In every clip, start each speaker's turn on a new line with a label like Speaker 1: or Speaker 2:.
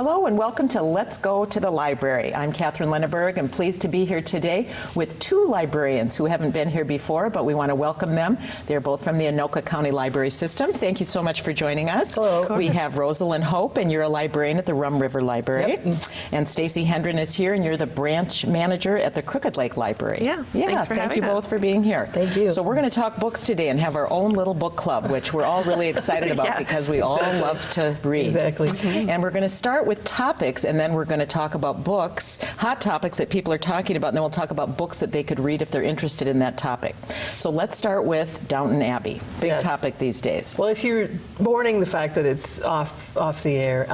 Speaker 1: Hello and welcome to Let's Go to the Library. I'm Catherine Lenneberg and pleased to be here today with two librarians who haven't been here before, but we want to welcome them. They're both from the Anoka County Library System. Thank you so much for joining us.
Speaker 2: Hello.
Speaker 1: We have Rosalyn Hope, and you're a librarian at the Rum River Library.
Speaker 2: Yep.
Speaker 1: And Stacey Hendren is here, and you're the branch manager at the Crooked Lake Library.
Speaker 3: Yes, thanks for
Speaker 1: thank
Speaker 3: having
Speaker 1: you both
Speaker 3: us.
Speaker 1: for being here.
Speaker 2: Thank you.
Speaker 1: So we're going to talk books today and have our own little book club, which we're all really excited about
Speaker 3: Yes,
Speaker 1: because we all love to read.
Speaker 2: Exactly.
Speaker 1: And we're going to start with topics, and then we're going to talk about books, hot topics that people are talking about, and then we'll talk about books that they could read if they're interested in that topic. So let's start with Downton Abbey. Big
Speaker 2: Yes.
Speaker 1: topic these days.
Speaker 2: Well, if you're mourning the fact that it's off the air,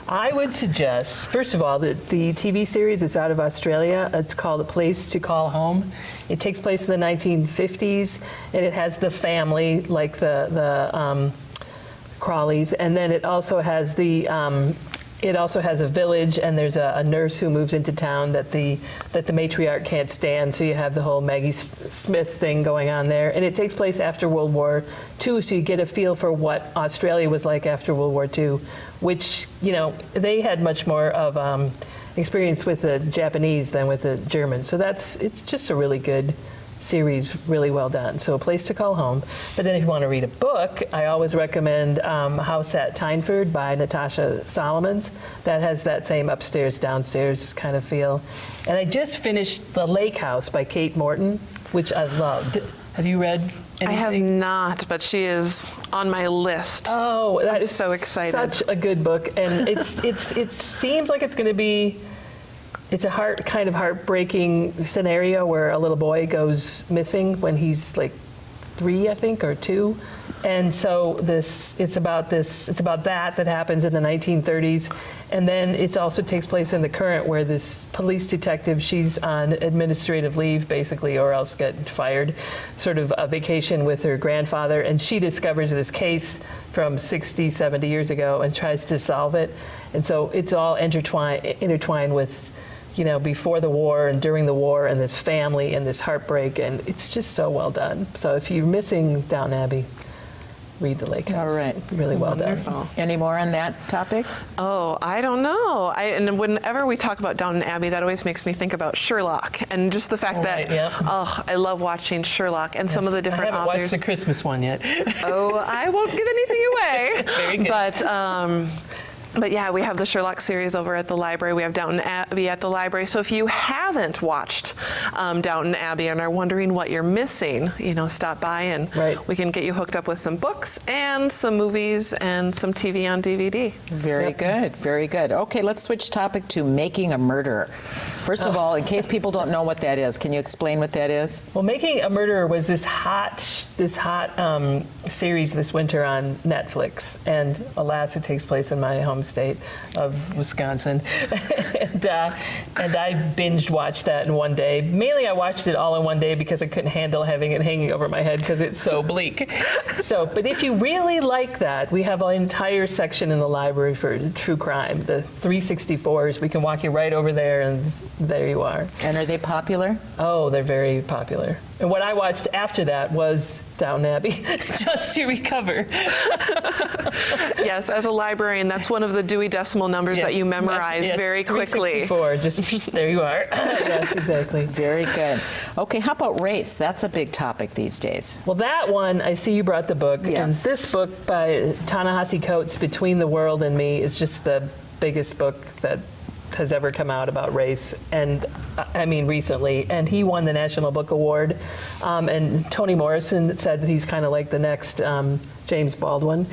Speaker 2: I would suggest, first of all, that the TV series is out of Australia. It's called A Place to Call Home. It takes place in the 1950s, and it has the family, like the Crawleys, and then it also has a village, and there's a nurse who moves into town that the matriarch can't stand, so you have the whole Maggie Smith thing going on there. And it takes place after World War II, so you get a feel for what Australia was like after World War II, which, you know, they had much more of experience with the Japanese than with the Germans. So it's just a really good series, really well done. So A Place to Call Home. But then if you want to read a book, I always recommend House at Tynesford by Natasha Solomons. That has that same upstairs, downstairs kind of feel. And I just finished The Lake House by Kate Morton, which I loved. Have you read anything?
Speaker 3: I have not, but she is on my list.
Speaker 2: Oh, that is
Speaker 3: so excited.
Speaker 2: Such a good book. And it seems like it's going to be, it's a kind of heartbreaking scenario where a little boy goes missing when he's like 3, I think, or 2. And so it's about that happens in the 1930s. And then it also takes place in the current, where this police detective, she's on administrative leave, basically, or else get fired, sort of a vacation with her grandfather. And she discovers this case from 60, 70 years ago and tries to solve it. And so it's all intertwined with, you know, before the war and during the war, and this family and this heartbreak, and it's just so well done. So if you're missing Downton Abbey, read The Lake House.
Speaker 1: All right.
Speaker 2: Really well
Speaker 3: Wonderful.
Speaker 2: done.
Speaker 1: Any more on that topic?
Speaker 3: Oh, I don't know. And whenever we talk about Downton Abbey, that always makes me think about Sherlock, and just the fact that, oh, I love watching Sherlock and some of the different
Speaker 2: I haven't
Speaker 3: authors.
Speaker 2: watched the Christmas one yet.
Speaker 3: Oh, I won't give anything away.
Speaker 2: Very good.
Speaker 3: But yeah, we have the Sherlock series over at the library. We have Downton Abbey at the library. So if you haven't watched Downton Abbey and are wondering what you're missing, you know, stop by and we can get you hooked up with some books and some movies and some TV on DVD.
Speaker 1: Very good, very good. Okay, let's switch topic to Making a Murderer. First of all, in case people don't know what that is, can you explain what that is?
Speaker 2: Well, Making a Murderer was this hot series this winter on Netflix, and alas, it takes place in my home state of Wisconsin. and I binged watched that in one day. Mainly, I watched it all in one day because I couldn't handle having it hanging over my head because it's so bleak. But if you really like that, we have an entire section in the library for true crime. The 364s. We can walk you right over there, and there you are.
Speaker 1: And are they popular?
Speaker 2: Oh, they're very popular. And what I watched after that was Downton Abbey, just to recover.
Speaker 3: Yes, as a librarian, that's one of the Dewey Decimal numbers that you memorize very quickly.
Speaker 2: 364, just there you are. Yes, exactly.
Speaker 1: Very good. Okay, how about race? That's a big topic these days.
Speaker 2: Well, that one, I see you brought the book.
Speaker 1: Yes.
Speaker 2: And this book by Ta-Nehisi Coates, Between the World and Me, is just the biggest book that has ever come out about race, and I mean recently, and he won the National Book Award, and Toni Morrison said that he's kind of like the next James Baldwin,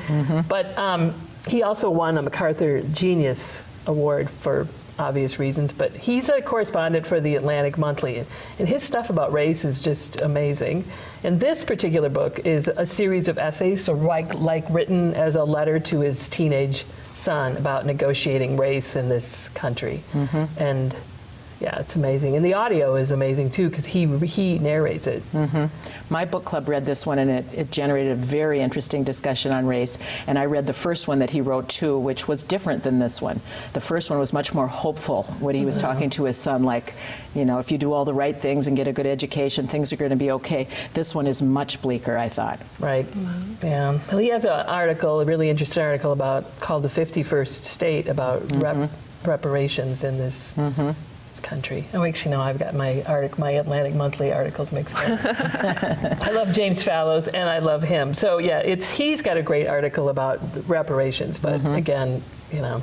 Speaker 2: but he also won a MacArthur Genius Award for obvious reasons, but he's a correspondent for the Atlantic Monthly, and his stuff about race is just amazing. And this particular book is a series of essays, so like written as a letter to his teenage son about negotiating race in this country. And yeah, it's amazing. And the audio is amazing, too, because he narrates it.
Speaker 1: My book club read this one, and it generated a very interesting discussion on race. And I read the first one that he wrote, too, which was different than this one. The first one was much more hopeful when he was talking to his son, like, you know, if you do all the right things and get a good education, things are going to be okay. This one is much bleaker, I thought.
Speaker 2: Right. Yeah. Well, he has an article, a really interesting article called The 51st State, about reparations in this country. Oh, actually, no, I've got my Atlantic Monthly articles mixed up. I love James Fallows, and I love him. So, yeah, he's got a great article about reparations, but again, you know.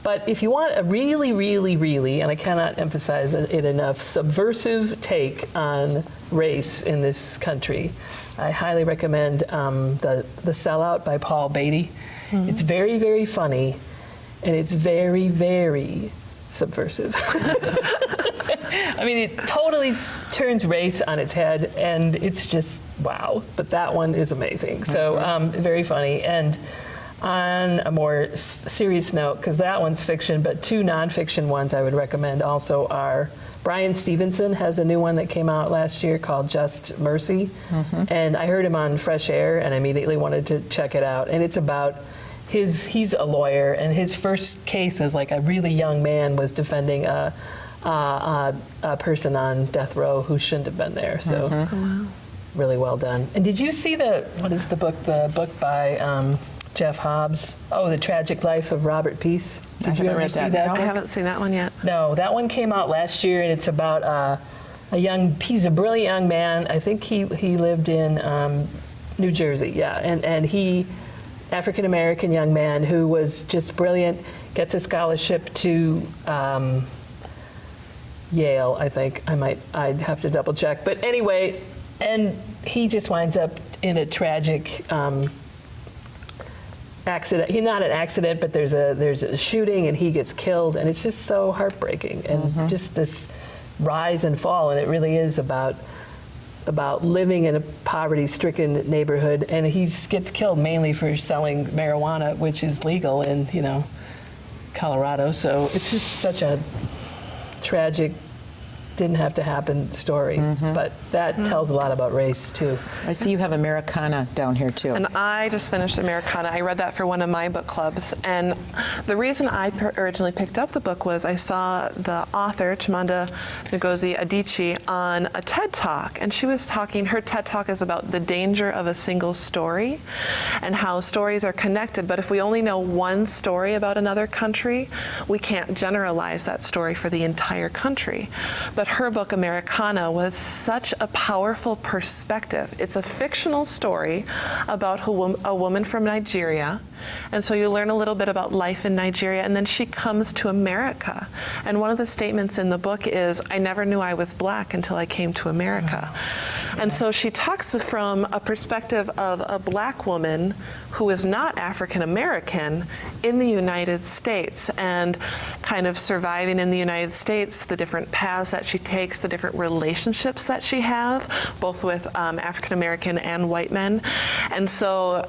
Speaker 2: But if you want a really, really, really, and I cannot emphasize it enough, subversive take on race in this country, I highly recommend the Sellout by Paul Beatty. It's very, very funny, and it's very, very subversive. I mean, it totally turns race on its head, and it's just, wow. But that one is amazing. So very funny. And on a more serious note, because that one's fiction, but two nonfiction ones I would recommend also are Brian Stevenson has a new one that came out last year called Just Mercy. And I heard him on Fresh Air and I immediately wanted to check it out. And it's about he's a lawyer, and his first case as like a really young man was defending a person on death row who shouldn't have been there. So really well done. And did you see what is the book by Jeff Hobbs? Oh, The Tragic Life of Robert Peace. Did you ever see that?
Speaker 3: I haven't seen that one yet.
Speaker 2: No, that one came out last year, and it's about he's a brilliant young man. I think he lived in New Jersey, yeah, and he, African-American young man who was just brilliant, gets a scholarship to Yale, I think. I'd have to double check. But anyway, and he just winds up in a tragic accident. He's not an accident, but there's a shooting and he gets killed, and it's just so heartbreaking. And just this rise and fall, and it really is about living in a poverty-stricken neighborhood, and he gets killed mainly for selling marijuana, which is legal in, you know, Colorado. So it's just such a tragic, didn't have to happen story, but that tells a lot about race too.
Speaker 1: I see you have Americana down here too.
Speaker 3: And I just finished Americana. I read that for one of my book clubs, and the reason I originally picked up the book was I saw the author, Chimamanda Ngozi Adichie, on a TED Talk, and she was talking, her TED Talk is about the danger of a single story and how stories are connected, but if we only know one story about another country, we can't generalize that story for the entire country. But her book, Americana, was such a powerful perspective. It's a fictional story about a woman from Nigeria, and so you learn a little bit about life in Nigeria, and then she comes to America. And one of the statements in the book is, I never knew I was black until I came to America. And so she talks from a perspective of a black woman who is not African American in the United States, and kind of surviving in the United States, the different paths that she takes, the different relationships that she has, both with African American and white men. And so,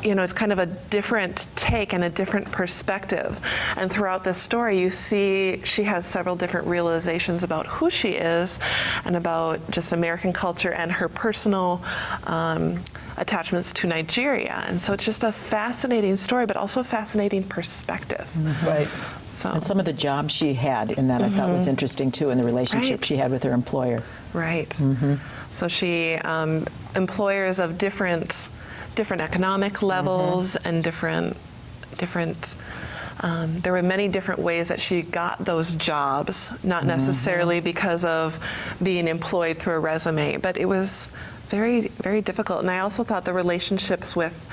Speaker 3: you know, it's kind of a different take and a different perspective. And throughout this story, you see she has several different realizations about who she is and about just American culture and her personal attachments to Nigeria. And so it's just a fascinating story, but also a fascinating perspective.
Speaker 2: Right.
Speaker 3: So.
Speaker 1: And some of the jobs she had in that I thought was interesting too, and the relationship she had with her employer.
Speaker 3: Right. So she, employers of different economic levels and different there were many different ways that she got those jobs, not necessarily because of being employed through a resume, but it was very, very difficult. And I also thought the relationships with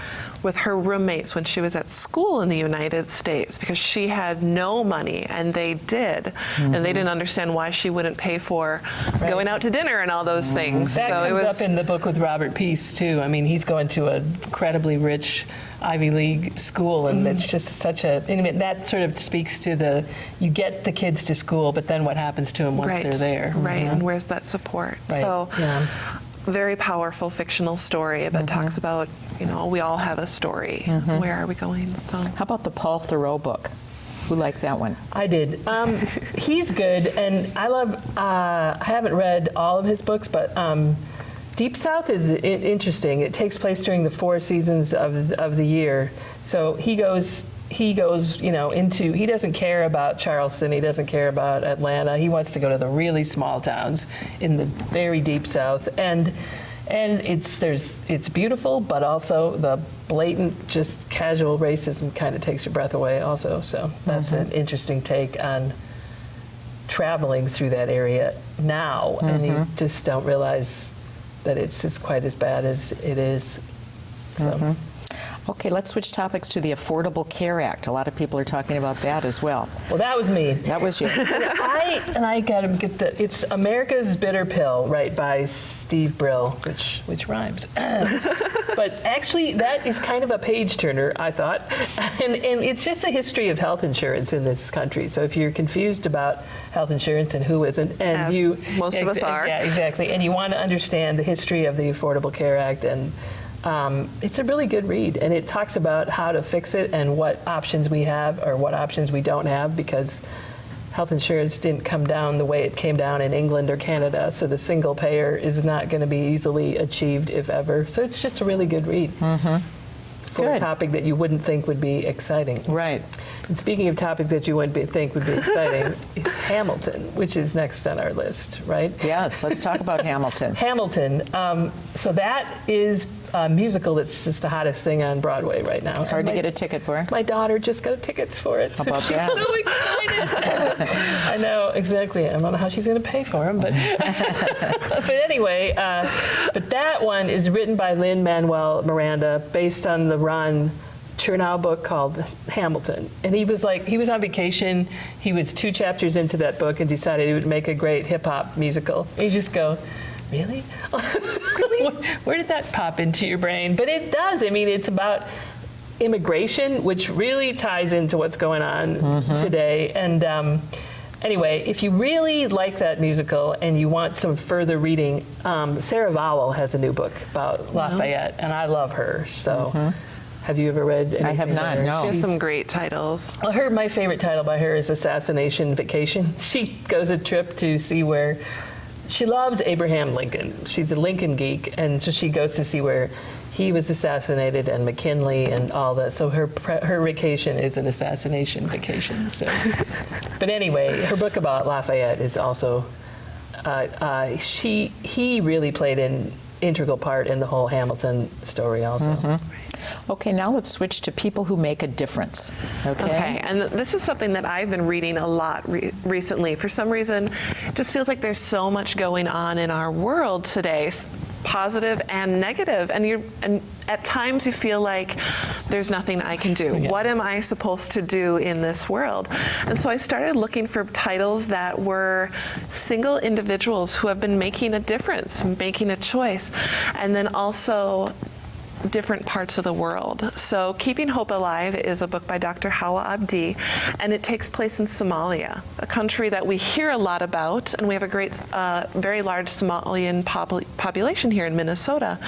Speaker 3: her roommates when she was at school in the United States, because she had no money and they did, and they didn't understand why she wouldn't pay for going out to dinner and all those things.
Speaker 2: That
Speaker 3: so
Speaker 2: comes up in the book with Robert Peace too. I mean, he's going to an incredibly rich Ivy League school, and it's just such a, that sort of speaks to you get the kids to school, but then what happens to them once they're there.
Speaker 3: Right, and where's that support?
Speaker 2: Right.
Speaker 3: So,
Speaker 2: yeah.
Speaker 3: Very powerful fictional story, but talks about, you know, we all have a story. Where are we going? So,
Speaker 1: how about the Paul Theroux book? Who liked that one?
Speaker 2: I did. He's good, and I love, I haven't read all of his books, but Deep South is interesting. It takes place during the 4 seasons of the year. So he goes, you know, into, he doesn't care about Charleston, he doesn't care about Atlanta. He wants to go to the really small towns in the very Deep South. And it's beautiful, but also the blatant, just casual racism kind of takes your breath away also. So that's an interesting take on traveling through that area now, and you just don't realize that it's just quite as bad as it is. So.
Speaker 1: Okay, let's switch topics to the Affordable Care Act. A lot of people are talking about that as well.
Speaker 2: Well, that was me.
Speaker 1: That was you.
Speaker 2: and I got to get it's America's Bitter Pill, right, by Steve Brill, which rhymes. But actually, that is kind of a page turner, I thought. And it's just a history of health insurance in this country. So if you're confused about health insurance and who isn't, and
Speaker 3: most of us are.
Speaker 2: Yeah, exactly. And you want to understand the history of the Affordable Care Act, and it's a really good read, and it talks about how to fix it and what options we have or what options we don't have, because health insurance didn't come down the way it came down in England or Canada, so the single payer is not going to be easily achieved, if ever. So it's just a really good read for a topic that you wouldn't think would be exciting.
Speaker 1: Right.
Speaker 2: And speaking of topics that you wouldn't think would be exciting, Hamilton, which is next on our list, right?
Speaker 1: Yes, let's talk about Hamilton.
Speaker 2: Hamilton. So that is a musical that's just the hottest thing on Broadway right now.
Speaker 1: Hard to get a ticket for.
Speaker 2: My daughter just got tickets for it.
Speaker 1: How about
Speaker 2: she's
Speaker 1: that?
Speaker 2: so excited. I know, exactly. I don't know how she's going to pay for them, but but anyway, but that one is written by Lin-Manuel Miranda, based on the Ron Chernow book called Hamilton. And he was on vacation. He was 2 chapters into that book and decided he would make a great hip-hop musical. And you just go, really? Really? Where did that pop into your brain? But it does. I mean, it's about immigration, which really ties into what's going on today. And anyway, if you really like that musical and you want some further reading, Sarah Vowell has a new book about Lafayette, and I love her. So. Have you ever read anything?
Speaker 1: I have not, no.
Speaker 3: She has some great titles.
Speaker 2: Well, my favorite title by her is Assassination Vacation. She goes a trip to see where, she loves Abraham Lincoln. She's a Lincoln geek, and so she goes to see where he was assassinated, and McKinley and all that. So her vacation is an assassination vacation. So, but anyway, her book about Lafayette is also, he really played an integral part in the whole Hamilton story also.
Speaker 1: Okay, now let's switch to people who make a difference.
Speaker 3: Okay, and this is something that I've been reading a lot recently. For some reason, it just feels like there's so much going on in our world today, positive and negative, and at times you feel like there's nothing I can do. Yeah. What am I supposed to do in this world? And so I started looking for titles that were single individuals who have been making a difference, making a choice, and then also different parts of the world. So Keeping Hope Alive is a book by Dr. Hawa Abdi, and it takes place in Somalia, a country that we hear a lot about, and we have a great, very large Somalian population here in Minnesota,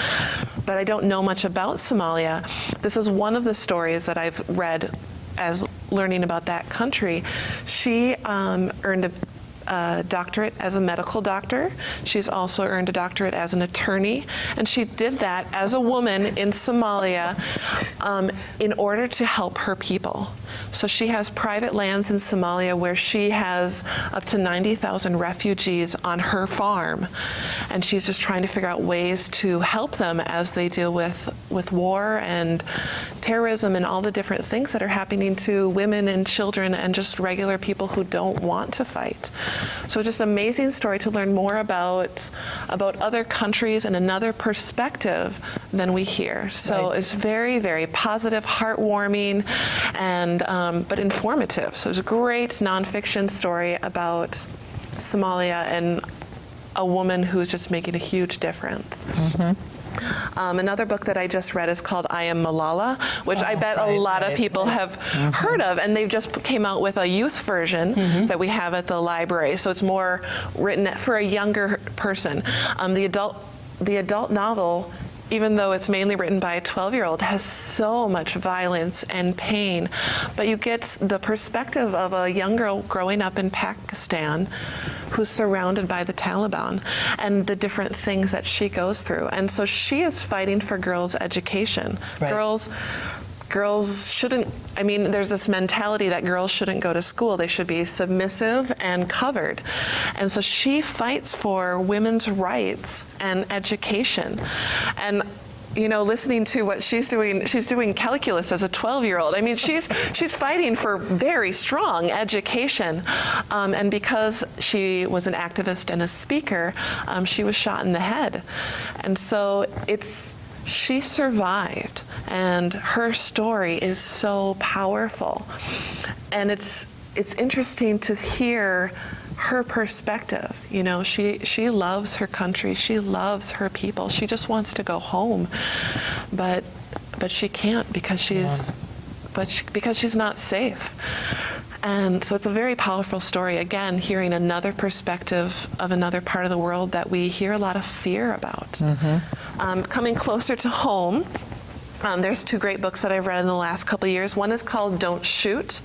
Speaker 3: but I don't know much about Somalia. This is one of the stories that I've read as learning about that country. She earned a doctorate as a medical doctor. She's also earned a doctorate as an attorney, and she did that as a woman in Somalia in order to help her people. So she has private lands in Somalia where she has up to 90,000 refugees on her farm, and she's just trying to figure out ways to help them as they deal with war and terrorism and all the different things that are happening to women and children and just regular people who don't want to fight. So just an amazing story to learn more about other countries and another perspective than we hear. So It's very, very positive, heartwarming, and but informative. So it's a great nonfiction story about Somalia and a woman who's just making a huge difference. Another book that I just read is called I Am Malala, which I bet a lot of people have heard of, and they've just came out with a youth version that we have at the library, so it's more written for a younger person. The adult novel even though it's mainly written by a 12-year-old, has so much violence and pain. But you get the perspective of a young girl growing up in Pakistan who's surrounded by the Taliban and the different things that she goes through. And so she is fighting for girls' education.
Speaker 2: Right.
Speaker 3: Girls shouldn't, I mean, there's this mentality that girls shouldn't go to school. They should be submissive and covered. And so she fights for women's rights and education. And you know, listening to what she's doing calculus as a 12-year-old. I mean, she's fighting for very strong education. And because she was an activist and a speaker, she was shot in the head. And so she survived, and her story is so powerful. And it's interesting to hear her perspective. You know, she loves her country, she loves her people, she just wants to go home, but she can't because because she's not safe. And so it's a very powerful story, again, hearing another perspective of another part of the world that we hear a lot of fear about. Mm-hmm. Coming closer to home, there's two great books that I've read in the last couple of years. One is called Don't Shoot,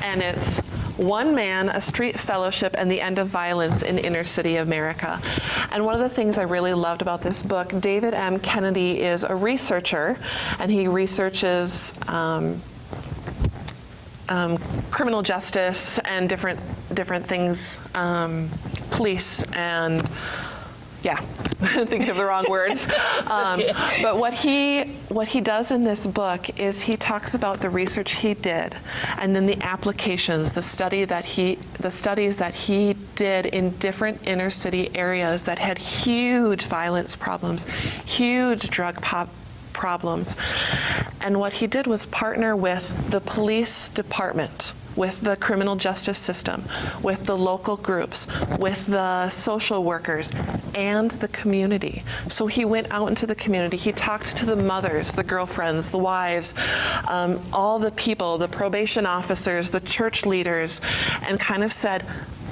Speaker 3: and it's One Man, A Street Fellowship, and the End of Violence in Inner City America. And one of the things I really loved about this book, David M. Kennedy is a researcher, and he researches criminal justice and different things, police and, yeah, thinking of the wrong words. But what he does in this book is he talks about the research he did, and then the applications, the studies that he did in different inner city areas that had huge violence problems, huge drug problems. And what he did was partner with the police department, with the criminal justice system, with the local groups, with the social workers, and the community. So he went out into the community. He talked to the mothers, the girlfriends, the wives, all the people, the probation officers, the church leaders, and kind of said,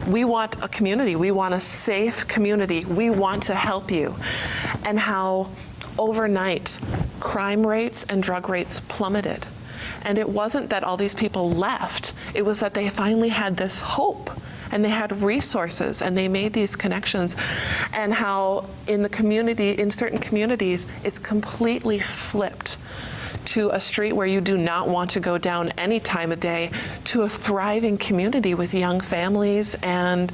Speaker 3: we want a community. We want a safe community. We want to help you. And how overnight crime rates and drug rates plummeted. And it wasn't that all these people left, it was that they finally had this hope, and they had resources, and they made these connections. And how in the community, in certain communities, it's completely flipped to a street where you do not want to go down any time of day, to a thriving community with young families and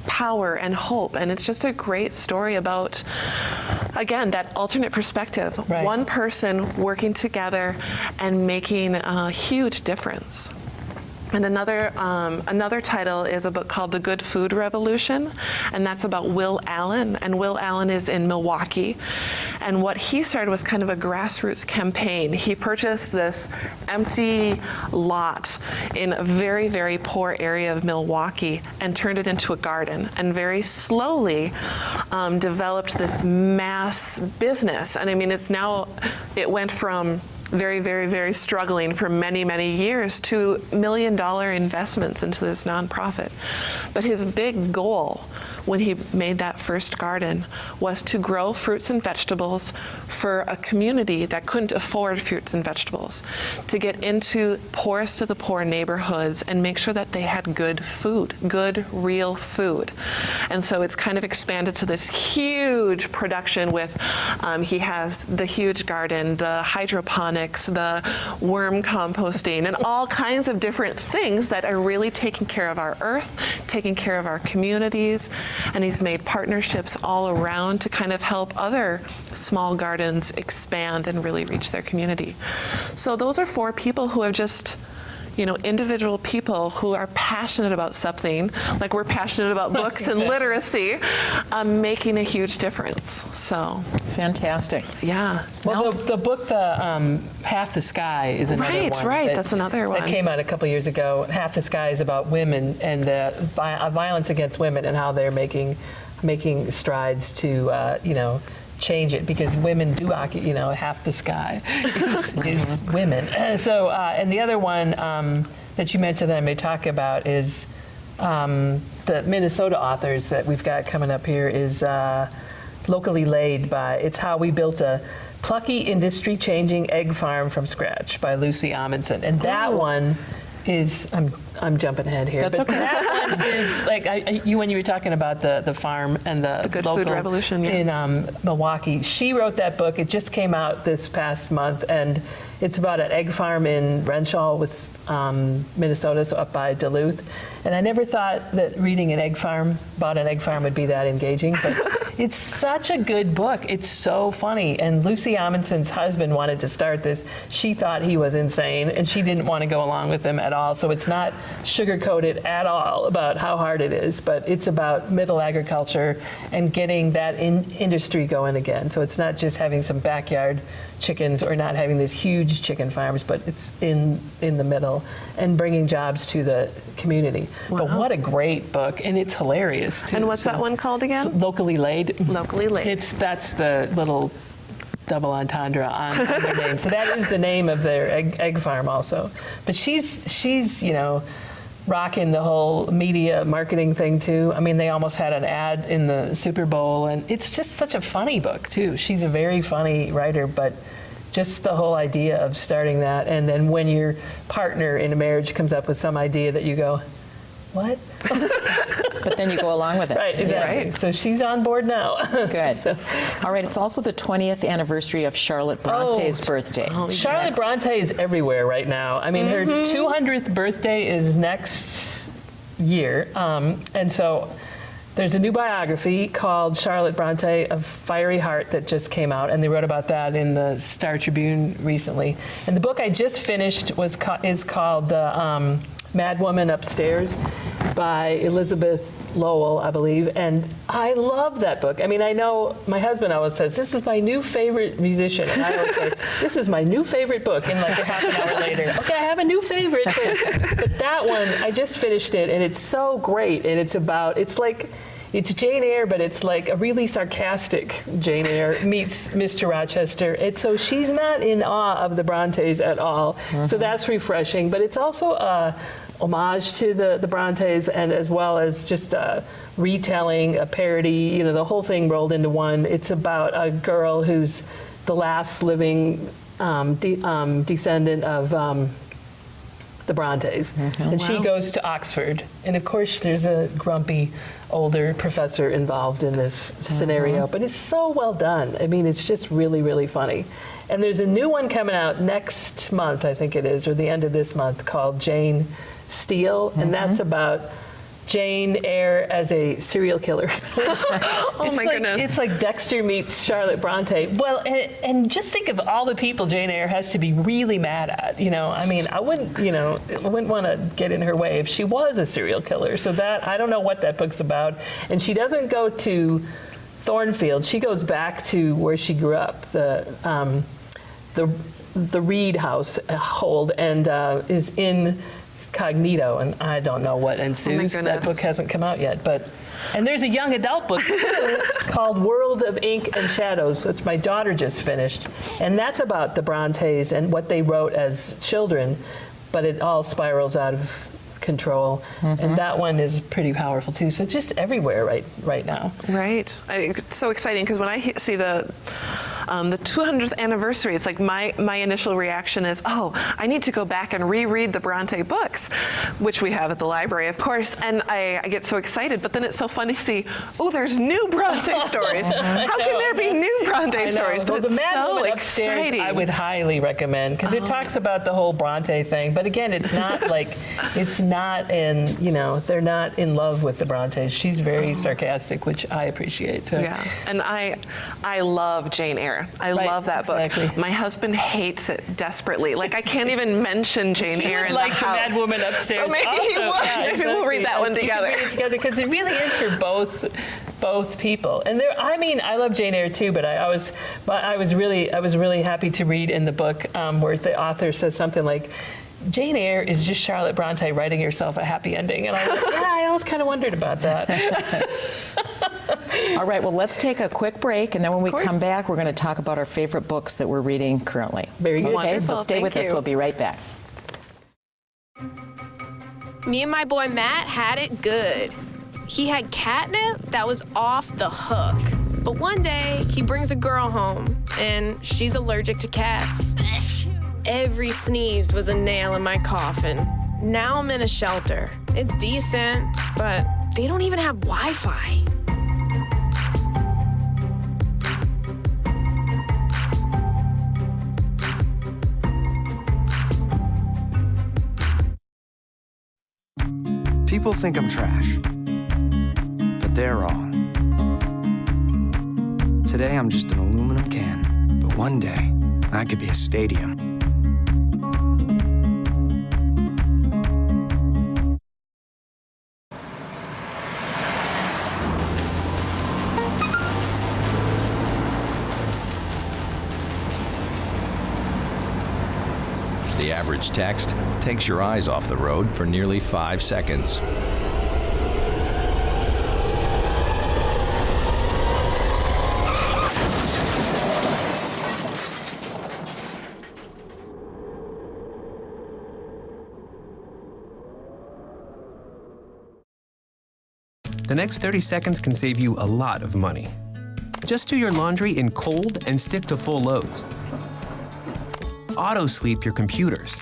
Speaker 3: power and hope. And it's just a great story about, again, that alternate perspective.
Speaker 2: Right.
Speaker 3: One person working together and making a huge difference. And another title is a book called The Good Food Revolution, and that's about Will Allen. And Will Allen is in Milwaukee. And what he started was kind of a grassroots campaign. He purchased this empty lot in a very, very poor area of Milwaukee and turned it into a garden, and very slowly developed this mass business. And I mean, it went from very, very, very struggling for many, many years to $1 million investments into this nonprofit. But his big goal when he made that first garden was to grow fruits and vegetables for a community that couldn't afford fruits and vegetables, to get into poorest of the poor neighborhoods and make sure that they had good food, good, real food. And so it's kind of expanded to this huge production with, he has the huge garden, the hydroponics, the worm composting, and all kinds of different things that are really taking care of our earth, taking care of our communities. And he's made partnerships all around to kind of help other small gardens expand and really reach their community. So those are 4 people who have just, you know, individual people who are passionate about something, like we're passionate about books and literacy, making a huge difference. So
Speaker 1: fantastic.
Speaker 3: Yeah.
Speaker 2: Well, the book, Half the Sky, is another one.
Speaker 3: Right, that's another one.
Speaker 2: That came out a couple years ago. Half the Sky is about women and the violence against women and how they're making strides to, you know, change it, because women do occupy, you know, half the sky is women. And so, and the other one that you mentioned that I may talk about is the Minnesota authors that we've got coming up here is Locally Laid by, it's how we built a plucky industry-changing egg farm from scratch by Lucy Amundsen. And that one is, I'm jumping ahead here.
Speaker 1: That's
Speaker 2: but
Speaker 1: okay.
Speaker 2: That one is, like, when you were talking about the farm and the
Speaker 3: Good
Speaker 2: local
Speaker 3: Food Revolution, yeah.
Speaker 2: in Milwaukee, she wrote that book. It just came out this past month, and it's about an egg farm in Renshaw, Minnesota, so up by Duluth. And I never thought that reading about an egg farm would be that engaging, but it's such a good book. It's so funny. And Lucy Amundsen's husband wanted to start this. She thought he was insane, and she didn't want to go along with him at all. So it's not sugar-coated at all about how hard it is, but it's about middle agriculture and getting that industry going again. So it's not just having some backyard chickens or not having these huge chicken farms, but it's in the middle and bringing jobs to the community.
Speaker 3: Wow.
Speaker 2: But what a great book, and it's hilarious too.
Speaker 3: And what's that one called again?
Speaker 2: Locally Laid.
Speaker 3: Locally Laid.
Speaker 2: That's the little double entendre on their name. So that is the name of their egg farm also. But she's rocking the whole media marketing thing too. I mean, they almost had an ad in the Super Bowl, and it's just such a funny book too. She's a very funny writer, but just the whole idea of starting that, and then when your partner in a marriage comes up with some idea that you go, what?
Speaker 1: But then you go along with it.
Speaker 2: Right, exactly.
Speaker 3: Right.
Speaker 2: So she's on board now.
Speaker 1: Good.
Speaker 2: So.
Speaker 1: All right, it's also the 20th anniversary of Charlotte Bronte's birthday.
Speaker 2: Charlotte Bronte is everywhere right now. I mean, her 200th birthday is next year. And so there's a new biography called Charlotte Bronte, A Fiery Heart, that just came out, and they wrote about that in the Star Tribune recently. And the book I just finished is called The Mad Woman Upstairs by Elizabeth Lowell, I believe, and I love that book. I mean, I know my husband always says, this is my new favorite musician, and I always say, this is my new favorite book, and like a half an hour later, okay, I have a new favorite, but that one, I just finished it, and it's so great, and it's Jane Eyre, but it's like a really sarcastic Jane Eyre meets Mr. Rochester. So she's not in awe of the Brontes at all. So that's refreshing. But it's also a homage to the Brontes, and as well as just a retelling, a parody, the whole thing rolled into one. It's about a girl who's the last living descendant of the Brontes. And she goes to Oxford. And of course, there's a grumpy older professor involved in this scenario. But it's so well done. I mean, it's just really, really funny. And there's a new one coming out next month, I think it is, or the end of this month, called Jane Steele. And that's about Jane Eyre as a serial killer.
Speaker 3: Oh my goodness.
Speaker 2: It's like Dexter meets Charlotte Bronte. Well, and just think of all the people Jane Eyre has to be really mad at. I mean, I wouldn't want to get in her way if she was a serial killer. So that, I don't know what that book's about. And she doesn't go to Thornfield. She goes back to where she grew up, the Reed household, and is in Cognito, and I don't know what ensues. That book hasn't come out yet, and there's a young adult book too called World of Ink and Shadows, which my daughter just finished, and that's about the Brontes and what they wrote as children, but it all spirals out of control, and that one is pretty powerful too. So it's just everywhere right now.
Speaker 3: Right. It's so exciting because when I see the 200th anniversary, it's like my initial reaction is, oh, I need to go back and reread the Bronte books, which we have at the library, of course, and I get so excited, but then it's so fun to see, oh, there's new Bronte stories. How can there be new Bronte stories?
Speaker 2: But
Speaker 3: it's
Speaker 2: the Mad
Speaker 3: so
Speaker 2: Woman Upstairs,
Speaker 3: exciting.
Speaker 2: I would highly recommend, because it talks about the whole Bronte thing, but again, it's not like, it's not in, they're not in love with the Brontes. She's very sarcastic, which I appreciate. So.
Speaker 3: Yeah, and I love Jane Eyre. I love that book. My husband hates it desperately. Like, I can't even mention Jane Eyre in the house.
Speaker 2: The Mad Woman Upstairs.
Speaker 3: So maybe
Speaker 2: also.
Speaker 3: he would.
Speaker 2: Yeah,
Speaker 3: maybe we'll read that one together.
Speaker 2: Read it together, because it really is for both people. And I love Jane Eyre too, but I was really happy to read in the book where the author says something like, Jane Eyre is just Charlotte Bronte writing herself a happy ending. And I was like, yeah, I always kind of wondered about that.
Speaker 1: All right, well, let's take a quick break, and then when we come back, we're going to talk about our favorite books that we're reading currently.
Speaker 2: Very good.
Speaker 1: Okay, so stay with us. We'll be right back.
Speaker 4: Me and my boy Matt had it good. He had catnip that was off the hook. But one day, he brings a girl home, and she's allergic to cats. Every sneeze was a nail in my coffin. Now I'm in a shelter. It's decent, but they don't even have Wi-Fi.
Speaker 5: People think I'm trash, but they're wrong. Today I'm just an aluminum can, but one day I could be a stadium.
Speaker 6: The average text takes your eyes off the road for nearly 5 seconds.
Speaker 7: The next 30 seconds can save you a lot of money. Just do your laundry in cold and stick to full loads. Auto-sleep your computers.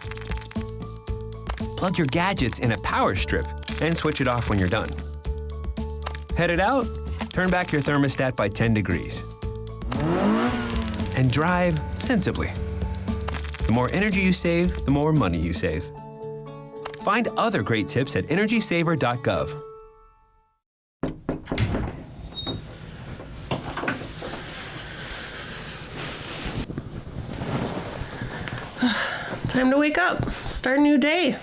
Speaker 7: Plug your gadgets in a power strip and switch it off when you're done. Headed out? Turn back your thermostat by 10 degrees. And drive sensibly. The more energy you save, the more money you save. Find other great tips at energysaver.gov.
Speaker 8: Time to wake up, start a new day.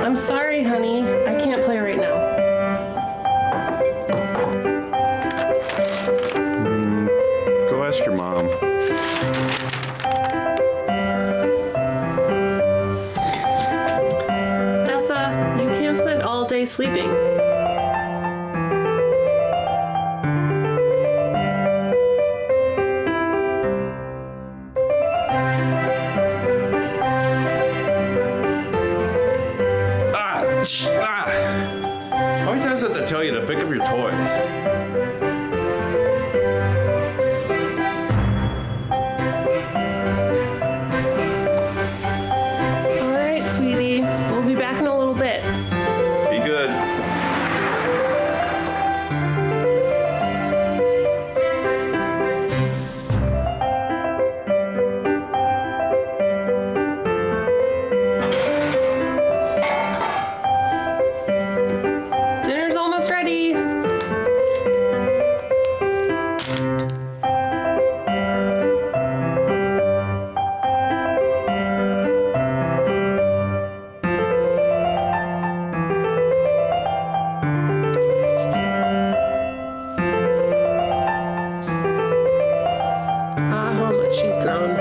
Speaker 8: I'm sorry, honey. I can't play right now.
Speaker 9: Go ask your mom.
Speaker 8: Dessa, you can't spend all day sleeping.
Speaker 9: How many times did I tell you to pick up your toys?
Speaker 8: All right, sweetie. We'll be back in a little bit.
Speaker 9: Be good.
Speaker 8: Dinner's almost ready. Ah, how much she's grown.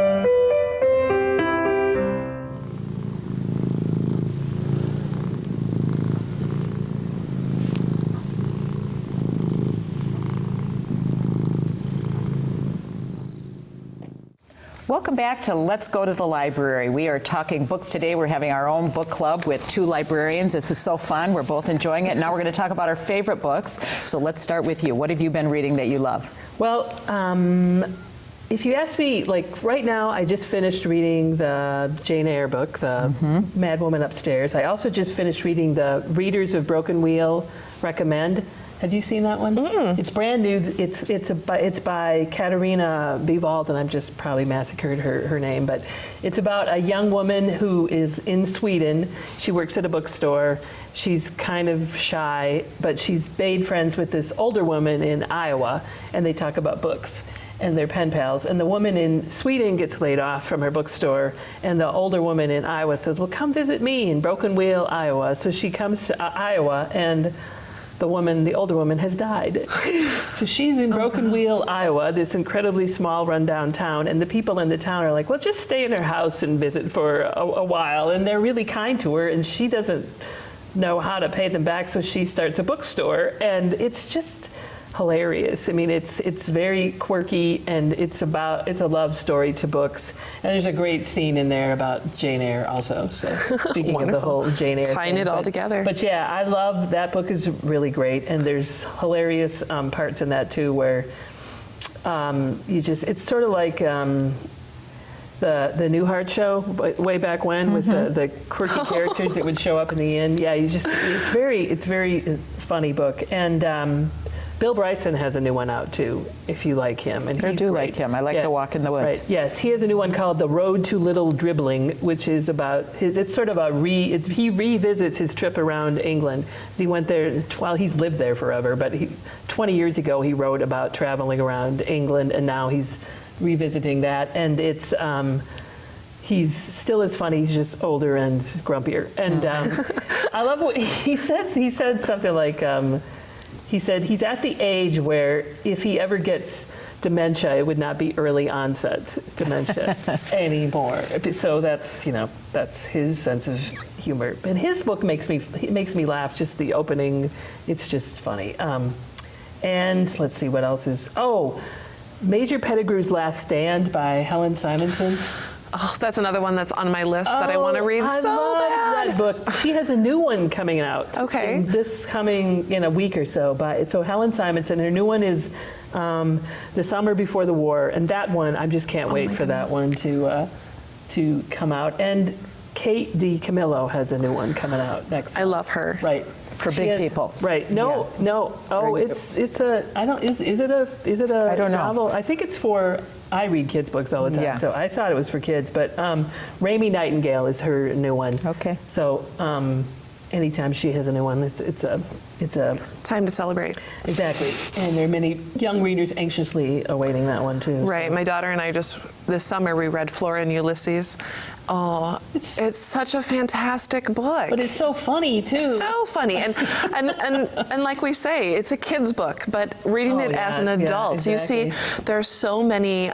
Speaker 1: Welcome back to Let's Go to the Library. We are talking books today. We're having our own book club with 2 librarians. This is so fun. We're both enjoying it. Now we're going to talk about our favorite books. So let's start with you. What have you been reading that you love?
Speaker 2: Well, if you ask me, like right now, I just finished reading the Jane Eyre book, the Mad Woman Upstairs. I also just finished reading the Readers of Broken Wheel recommend. Have you seen that one? It's brand new. It's by Katarina Bivald, and I've just probably massacred her name, but it's about a young woman who is in Sweden. She works at a bookstore. She's kind of shy, but she's made friends with this older woman in Iowa, and they talk about books. And they're pen pals. And the woman in Sweden gets laid off from her bookstore, and the older woman in Iowa says, well, come visit me in Broken Wheel, Iowa. So she comes to Iowa, and the older woman has died. So she's in Broken Wheel, Iowa, this incredibly small rundown town, and the people in the town are like, well, just stay in her house and visit for a while. And they're really kind to her, and she doesn't know how to pay them back, so she starts a bookstore. And it's just hilarious. I mean, it's very quirky, and it's a love story to books. And there's a great scene in there about Jane Eyre also. So speaking of the whole Jane Eyre
Speaker 3: tying
Speaker 2: thing,
Speaker 3: it all together.
Speaker 2: But yeah, I love that book. Is really great, and there's hilarious parts in that too, where it's sort of like the Newhart show way back when, with the quirky characters that would show up in the end. Yeah, it's very funny book. And Bill Bryson has a new one out too, if you like him. And
Speaker 1: I do like him. I like To Walk in the Woods.
Speaker 2: Right. Yes, he has a new one called The Road to Little Dribbling, which is about it's sort of he revisits his trip around England. He went there, he's lived there forever, but 20 years ago he wrote about traveling around England, and now he's revisiting that. And it's, he's still as funny, he's just older and grumpier. And I love what he said. He said something like, he said he's at the age where if he ever gets dementia, it would not be early onset dementia anymore. So that's his sense of humor. And his book makes me laugh. Just the opening, it's just funny. And let's see what else is. Oh, Major Pettigrew's Last Stand by Helen Simonson.
Speaker 3: Oh, that's another one that's on my list that I want to read
Speaker 2: I
Speaker 3: so
Speaker 2: love
Speaker 3: bad.
Speaker 2: That book. She has a new one coming out.
Speaker 3: Okay.
Speaker 2: This coming in a week or so. So Helen Simonson, her new one is The Summer Before the War, and that one, I just can't wait for that one to come out. And Kate DiCamillo has a new one coming out next month.
Speaker 3: I love her.
Speaker 2: Right.
Speaker 1: For big people.
Speaker 2: Right. No. Oh, it's a. I don't. Is it a?
Speaker 1: I don't know.
Speaker 2: Novel? I think it's for. I read kids' books all the time,
Speaker 1: Yeah.
Speaker 2: so I thought it was for kids. But Raimi Nightingale is her new one.
Speaker 1: Okay.
Speaker 2: So anytime she has a new one, it's a
Speaker 3: Time to celebrate.
Speaker 2: Exactly. And there are many young readers anxiously awaiting that one too.
Speaker 3: Right.
Speaker 2: So.
Speaker 3: My daughter and I this summer we read Flora and Ulysses. Oh, it's such a fantastic book.
Speaker 2: But it's so funny too.
Speaker 3: It's so funny, and like we say, it's a kid's book. But reading it as an adult,
Speaker 2: exactly.
Speaker 3: you see there are so many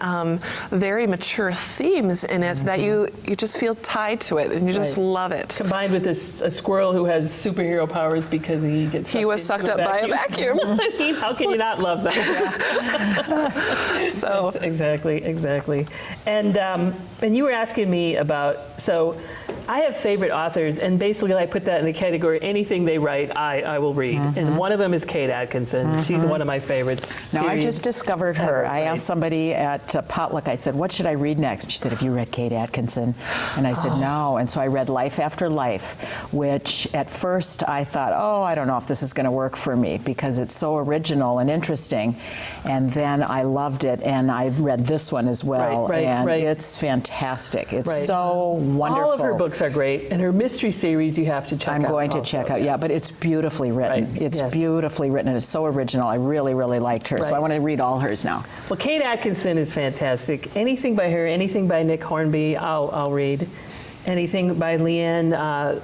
Speaker 3: very mature themes in it that you just feel tied to it, and you just love it.
Speaker 2: Combined with a squirrel who has superhero powers because he
Speaker 3: was sucked up by a vacuum.
Speaker 2: How can you not love that?
Speaker 3: So
Speaker 2: exactly. And you were asking me about. So I have favorite authors, and basically I put that in the category anything they write, I will read. And one of them is Kate Atkinson. She's one of my favorites.
Speaker 1: Now, I just discovered her. I asked somebody at Potluck, I said, what should I read next? She said, have you read Kate Atkinson? And I said, no. And so I read Life After Life, which at first I thought, I don't know if this is going to work for me because it's so original and interesting. And then I loved it, and I read this one as well. And it's fantastic. It's so wonderful.
Speaker 2: All of her books are great, and her mystery series you have to check out.
Speaker 1: I'm going to check out, but it's beautifully written. It's beautifully written, and it's so original. I really, really liked her, so I want to read all hers now.
Speaker 2: Well, Kate Atkinson is fantastic. Anything by her, anything by Nick Hornby, I'll read. Anything by Liane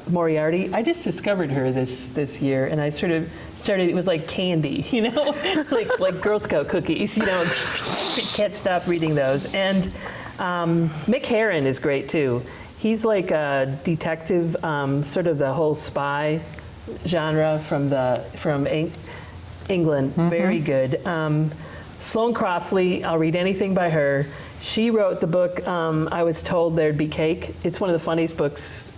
Speaker 2: Moriarty. I just discovered her this year, and I sort of started. It was like candy, like Girl Scout cookies. Can't stop reading those. And Mick Herron is great too. He's like a detective, sort of the whole spy genre from England. Very good. Sloane Crossley, I'll read anything by her. She wrote the book, I Was Told There'd Be Cake. It's one of the funniest books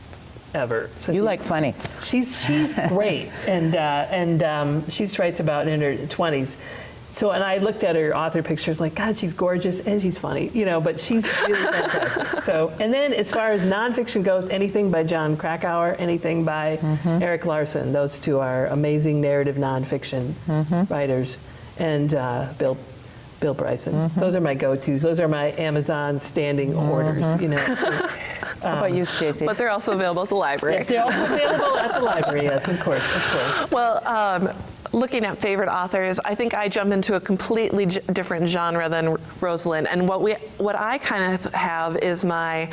Speaker 2: ever. So
Speaker 1: you like funny.
Speaker 2: She's great, and she writes about in her 20s. So, and I looked at her author pictures like, God, she's gorgeous and she's funny, but she's really fantastic. So, and then as far as nonfiction goes, anything by John Krakauer, anything by Eric Larson. Those two are amazing narrative nonfiction writers. And Bill Bryson. Those are my go-tos. Those are my Amazon standing orders,
Speaker 1: How about you, Stacey?
Speaker 3: But they're also available at the library.
Speaker 2: Yes, they're also available at the library, yes, of course.
Speaker 3: Well, looking at favorite authors, I think I jump into a completely different genre than Rosalyn. And what I kind of have is my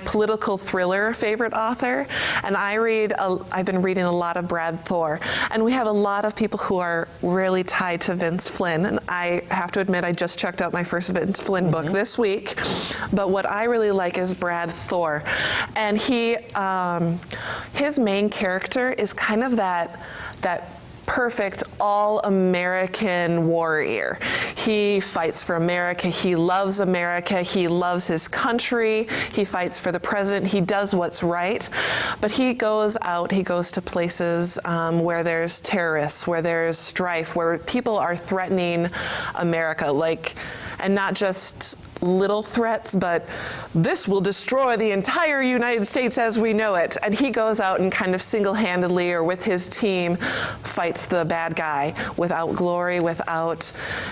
Speaker 3: political thriller favorite author. And I've been reading a lot of Brad Thor. And we have a lot of people who are really tied to Vince Flynn. And I have to admit, I just checked out my first Vince Flynn book this week. But what I really like is Brad Thor. And his main character is kind of that perfect all-American warrior. He fights for America. He loves America. He loves his country. He fights for the president. He does what's right. But he goes out, he goes to places where there's terrorists, where there's strife, where people are threatening America, and not just little threats, but this will destroy the entire United States as we know it. And he goes out and kind of single-handedly or with his team fights the bad guy without glory,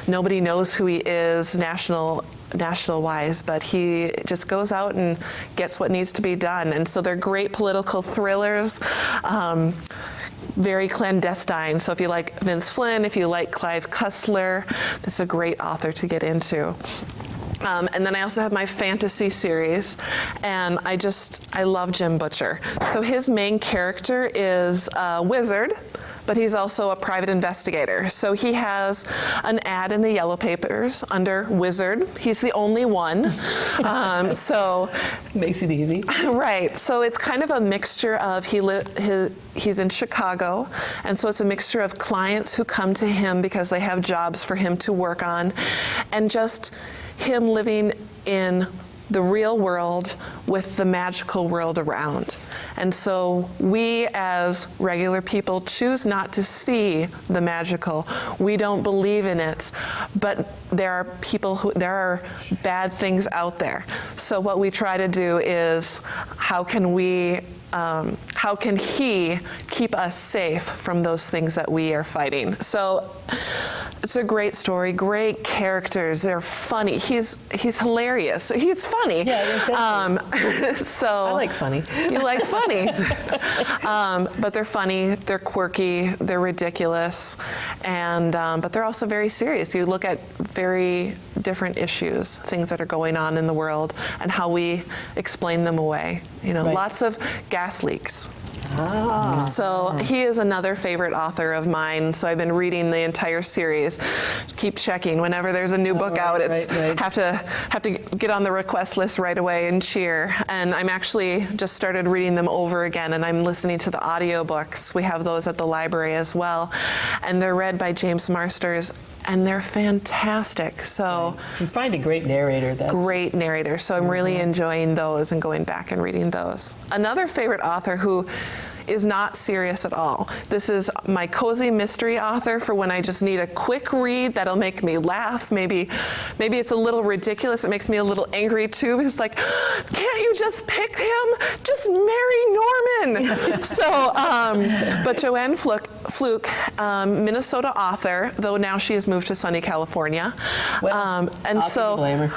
Speaker 3: nobody knows who he is national-wise, but he just goes out and gets what needs to be done. And so they're great political thrillers. Very clandestine. So if you like Vince Flynn, if you like Clive Cussler, this is a great author to get into. And then I also have my fantasy series, and I love Jim Butcher. So his main character is a wizard, but he's also a private investigator. So he has an ad in the Yellow Papers under wizard. He's the only one. So
Speaker 2: makes it easy.
Speaker 3: Right. So it's kind of a mixture of he's in Chicago, and so it's a mixture of clients who come to him because they have jobs for him to work on, and just him living in the real world with the magical world around. And so we as regular people choose not to see the magical. We don't believe in it, but there are bad things out there. So what we try to do is how can he keep us safe from those things that we are fighting? So it's a great story, great characters. They're funny. He's hilarious. He's funny.
Speaker 2: Yeah,
Speaker 3: so
Speaker 2: I like funny.
Speaker 3: You like funny. But they're funny, they're quirky, they're ridiculous, and but they're also very serious. You look at very different issues, things that are going on in the world, and how we explain them away. Lots of gas leaks. So he is another favorite author of mine. So I've been reading the entire series. Keep checking whenever there's a new book out. Have to get on the request list right away and cheer. And I'm actually just started reading them over again, and I'm listening to the audiobooks. We have those at the library as well, and they're read by James Marsters. And they're fantastic. So
Speaker 2: if you find a great narrator, that's
Speaker 3: great narrator. So I'm really enjoying those and going back and reading those. Another favorite author who is not serious at all. This is my cozy mystery author for when I just need a quick read that'll make me laugh. Maybe it's a little ridiculous. It makes me a little angry too. It's like, can't you just pick him? Just marry Norman. So, but JOANNE FLUKE, Minnesota author, though now she has moved to sunny California.
Speaker 2: Well,
Speaker 3: and so,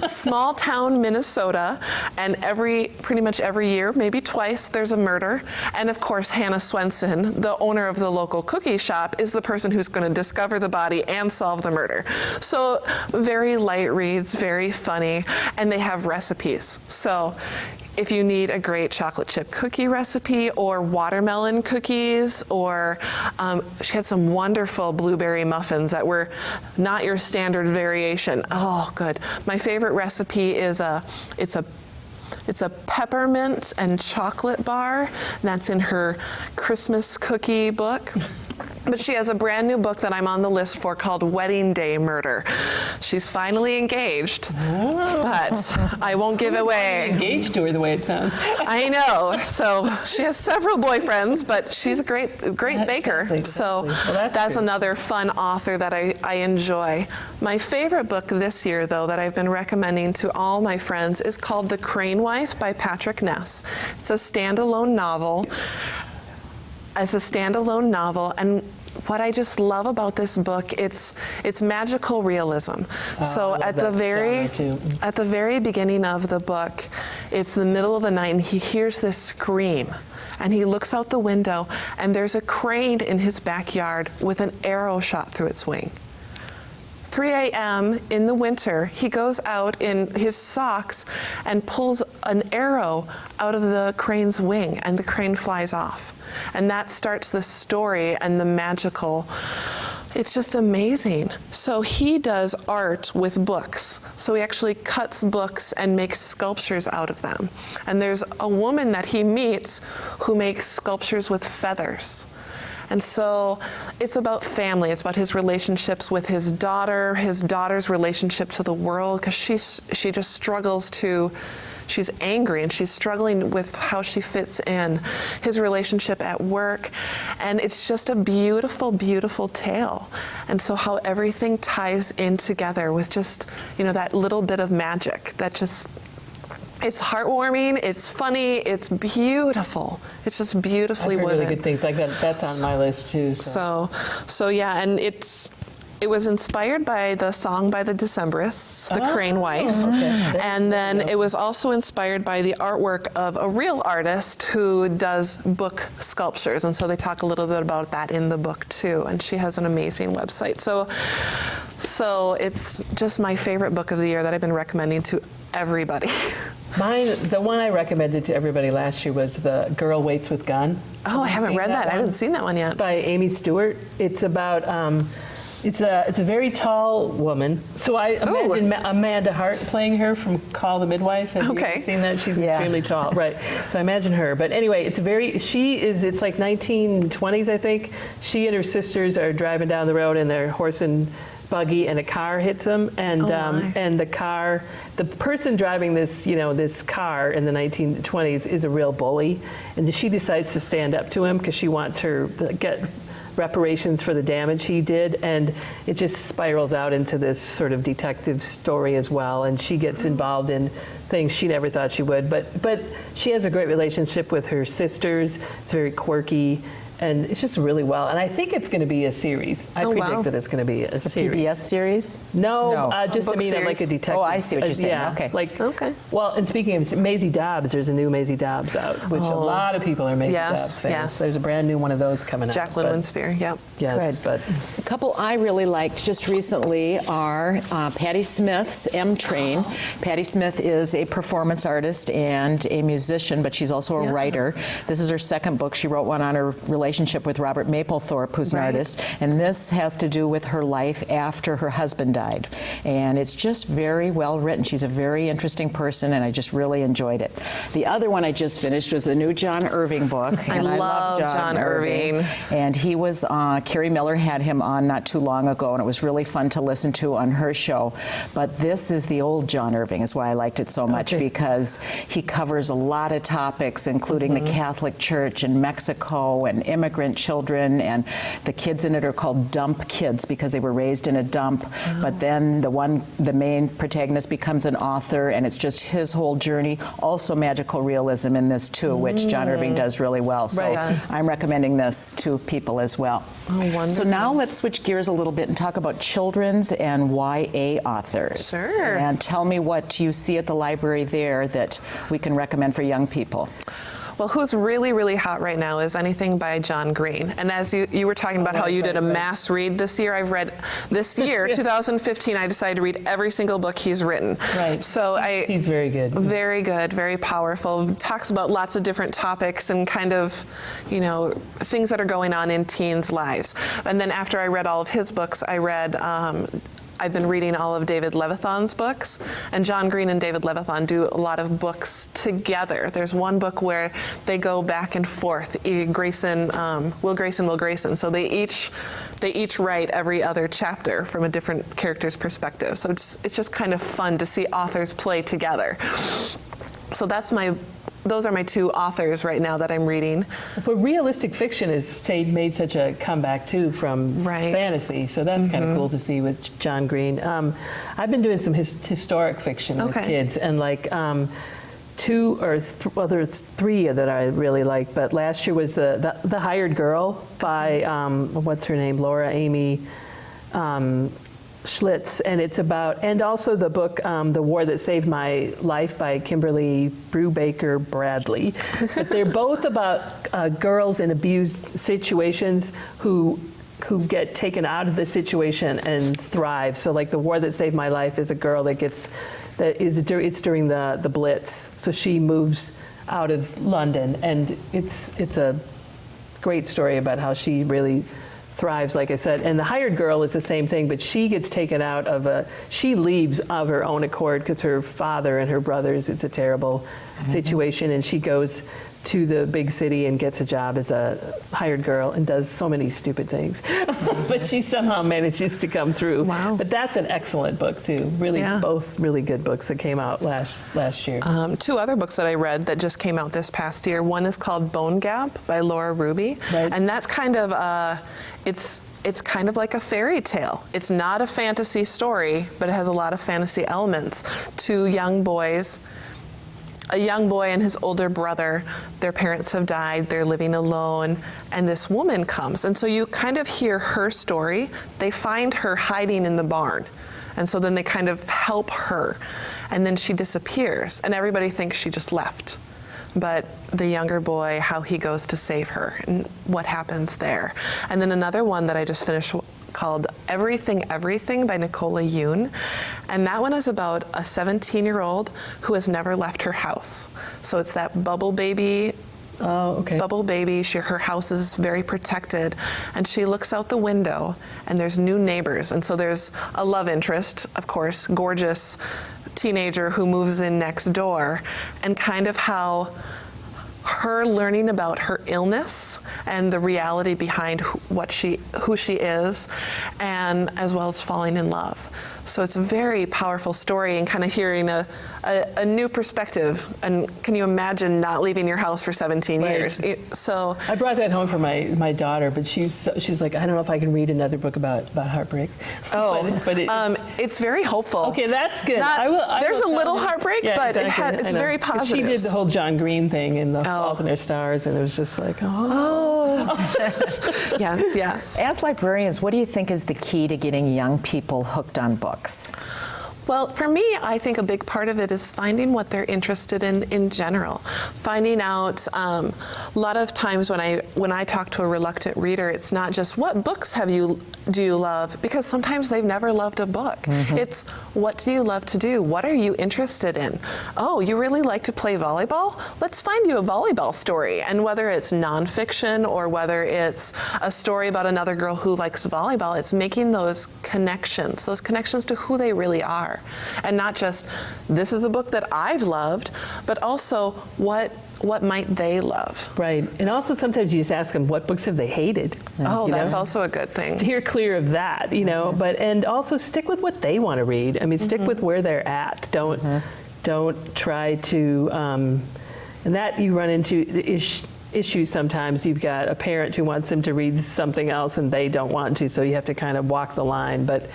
Speaker 3: small town Minnesota, and pretty much every year, maybe twice, there's a murder. And of course, Hannah Swenson, the owner of the local cookie shop, is the person who's going to discover the body and solve the murder. So very light reads, very funny, and they have recipes. So if you need a great chocolate chip cookie recipe or watermelon cookies, or she had some wonderful blueberry muffins that were not your standard variation. Oh, good. My favorite recipe is it's a peppermint and chocolate bar. That's in her Christmas cookie book. But she has a brand new book that I'm on the list for called Wedding Day Murder. She's finally engaged, but I won't give away.
Speaker 2: Engaged to her, the way it sounds.
Speaker 3: I know. So she has several boyfriends, but she's a great baker.
Speaker 2: Exactly.
Speaker 3: So
Speaker 2: well,
Speaker 3: that's another fun author that I enjoy. My favorite book this year, though, that I've been recommending to all my friends is called The Crane Wife by Patrick Ness. It's a standalone novel. And what I just love about this book, it's magical realism. So at the very beginning of the book, it's the middle of the night, and he hears this scream, and he looks out the window, and there's a crane in his backyard with an arrow shot through its wing. 3 a.m. in the winter, he goes out in his socks and pulls an arrow out of the crane's wing, and the crane flies off. And that starts the story and the magical. It's just amazing. So he does art with books. So he actually cuts books and makes sculptures out of them. And there's a woman that he meets who makes sculptures with feathers. And so it's about family. It's about his relationships with his daughter's relationship to the world, because she just struggles to, she's angry and she's struggling with how she fits in, his relationship at work. And it's just a beautiful, beautiful tale. And so how everything ties in together with just, you know, that little bit of magic that just, it's heartwarming, it's funny, it's beautiful. It's just beautifully
Speaker 2: I've heard
Speaker 3: woven.
Speaker 2: really good things like that. That's on my list too.
Speaker 3: So yeah, and it was inspired by the song by the Decemberists, The Crane Wife.
Speaker 2: Okay.
Speaker 3: And then it was also inspired by the artwork of a real artist who does book sculptures. And so they talk a little bit about that in the book too. And she has an amazing website. So it's just my favorite book of the year that I've been recommending to everybody.
Speaker 2: The one I recommended to everybody last year was The Girl Waits with Gun.
Speaker 3: Oh, I haven't read that. I haven't seen that one yet.
Speaker 2: It's by Amy Stewart. It's about, it's a very tall woman. So I imagine Amanda Hart playing her from Call the Midwife. Have you ever seen that? She's extremely tall, right? So I imagine her. But anyway, it's it's like 1920s, I think. She and her sisters are driving down the road in their horse and buggy, and a car hits them, and the person driving this car in the 1920s is a real bully, and she decides to stand up to him because she wants to get reparations for the damage he did, and it just spirals out into this sort of detective story as well, and she gets involved in things she never thought she would, but she has a great relationship with her sisters. It's very quirky, and it's just really well. And I think it's going to be a series. I predict that it's going to be a series.
Speaker 1: PBS series?
Speaker 2: No, just like a detective.
Speaker 1: Oh, I see what you're saying.
Speaker 2: Yeah, okay. Well, and speaking of Maisie Dobbs, there's a new Maisie Dobbs out, which a lot of people are Maisie Dobbs fans.
Speaker 3: Yes.
Speaker 2: There's a brand new one of those coming out.
Speaker 3: Jacqueline WINSPEAR, yep.
Speaker 2: Yes,
Speaker 1: Good. A couple I really liked just recently are Patti Smith's M Train. Patti Smith is a performance artist and a musician, but she's also a writer. This is her second book. She wrote one on her relationship with Robert Mapplethorpe, who's an artist, and this has to do with her life after her husband died. And it's just very well written. She's a very interesting person, and I just really enjoyed it. The other one I just finished was the new John Irving book.
Speaker 3: I love John Irving.
Speaker 1: And he was, Carrie Miller had him on not too long ago, and it was really fun to listen to on her show. But this is the old John Irving, is why I liked it so much, because he covers a lot of topics, including the Catholic Church and Mexico and immigrant children, and the kids in it are called dump kids because they were raised in a dump. But then the main protagonist becomes an author, and it's just his whole journey. Also magical realism in this too, which John Irving does really well. So I'm recommending this to people as well.
Speaker 3: Oh, wonderful.
Speaker 1: So now let's switch gears a little bit and talk about children's and YA authors.
Speaker 3: Sure.
Speaker 1: And tell me what you see at the library there that we can recommend for young people.
Speaker 3: Well, who's really, really hot right now is anything by John Green. And as you were talking about how you did a mass read this year, I've read this year, 2015, I decided to read every single book he's written.
Speaker 2: Right.
Speaker 3: So
Speaker 2: he's very good.
Speaker 3: Very good, very powerful. Talks about lots of different topics and kind of, things that are going on in teens' lives. And then after I read all of his books, I've been reading all of David Levithan's books, and John Green and David Levithan do a lot of books together. There's one book where they go back and forth, Will Grayson. So they each write every other chapter from a different character's perspective. So it's just kind of fun to see authors play together. So those are my two authors right now that I'm reading.
Speaker 2: But realistic fiction has made such a comeback too from fantasy, so that's kind of cool to see with John Green. I've been doing some historic fiction with kids, and there's three that I really like. But last year was the Hired Girl by what's her name, Laura Amy Schlitz, and it's about, and also the book The War That Saved My Life by Kimberly Brubaker Bradley. But they're both about girls in abused situations who get taken out of the situation and thrive. So like The War That Saved My Life is a girl it's during the Blitz, so she moves out of London, and it's a great story about how she really thrives, like I said. And The Hired Girl is the same thing, but she gets taken out of she leaves of her own accord because her father and her brothers, it's a terrible situation, and she goes to the big city and gets a job as a hired girl and does so many stupid things. But she somehow manages to come through.
Speaker 3: Wow.
Speaker 2: But that's an excellent book too. Really, both really good books that came out last year.
Speaker 3: 2 other books that I read that just came out this past year. One is called Bone Gap by Laura Ruby.
Speaker 2: Right.
Speaker 3: And that's kind of, it's kind of like a fairy tale. It's not a fantasy story, but it has a lot of fantasy elements. 2 young boys, a young boy and his older brother, their parents have died, they're living alone, and this woman comes. And so you kind of hear her story. They find her hiding in the barn. And so then they kind of help her. And then she disappears, and everybody thinks she just left. But the younger boy, how he goes to save her, and what happens there. And then another one that I just finished called Everything, Everything by Nicola Yoon. And that one is about a 17-year-old who has never left her house. So it's that bubble baby.
Speaker 2: Oh, okay.
Speaker 3: Bubble baby. Her house is very protected, and she looks out the window, and there's new neighbors. And so there's a love interest, of course, gorgeous teenager who moves in next door, and kind of how her learning about her illness and the reality behind who she is, and as well as falling in love. So it's a very powerful story, and kind of hearing a new perspective. And can you imagine not leaving your house for 17 years? So
Speaker 2: I brought that home for my daughter, but she's like, I don't know if I can read another book about heartbreak.
Speaker 3: Oh,
Speaker 2: but
Speaker 3: it's very hopeful.
Speaker 2: Okay, that's good.
Speaker 3: There's a little heartbreak, but
Speaker 2: exactly.
Speaker 3: it's very positive.
Speaker 2: She did the whole John Green thing in The Fault in Our Stars, and it was just like,
Speaker 3: yes, yes.
Speaker 1: As librarians, what do you think is the key to getting young people hooked on books?
Speaker 3: Well, for me, I think a big part of it is finding what they're interested in general. Finding out, a lot of times when I talk to a reluctant reader, it's not just what books do you love, because sometimes they've never loved a book. It's what do you love to do? What are you interested in? Oh, you really like to play volleyball? Let's find you a volleyball story. And whether it's nonfiction or whether it's a story about another girl who likes volleyball, it's making those connections to who they really are. And not just, this is a book that I've loved, but also what might they love?
Speaker 2: Right. And also sometimes you just ask them, what books have they hated?
Speaker 3: Oh, that's also a good thing.
Speaker 2: Steer clear of that, and also stick with what they want to read. I mean, stick with where they're at. Don't try to, and that you run into issues sometimes. You've got a parent who wants them to read something else and they don't want to, so you have to kind of walk the line. But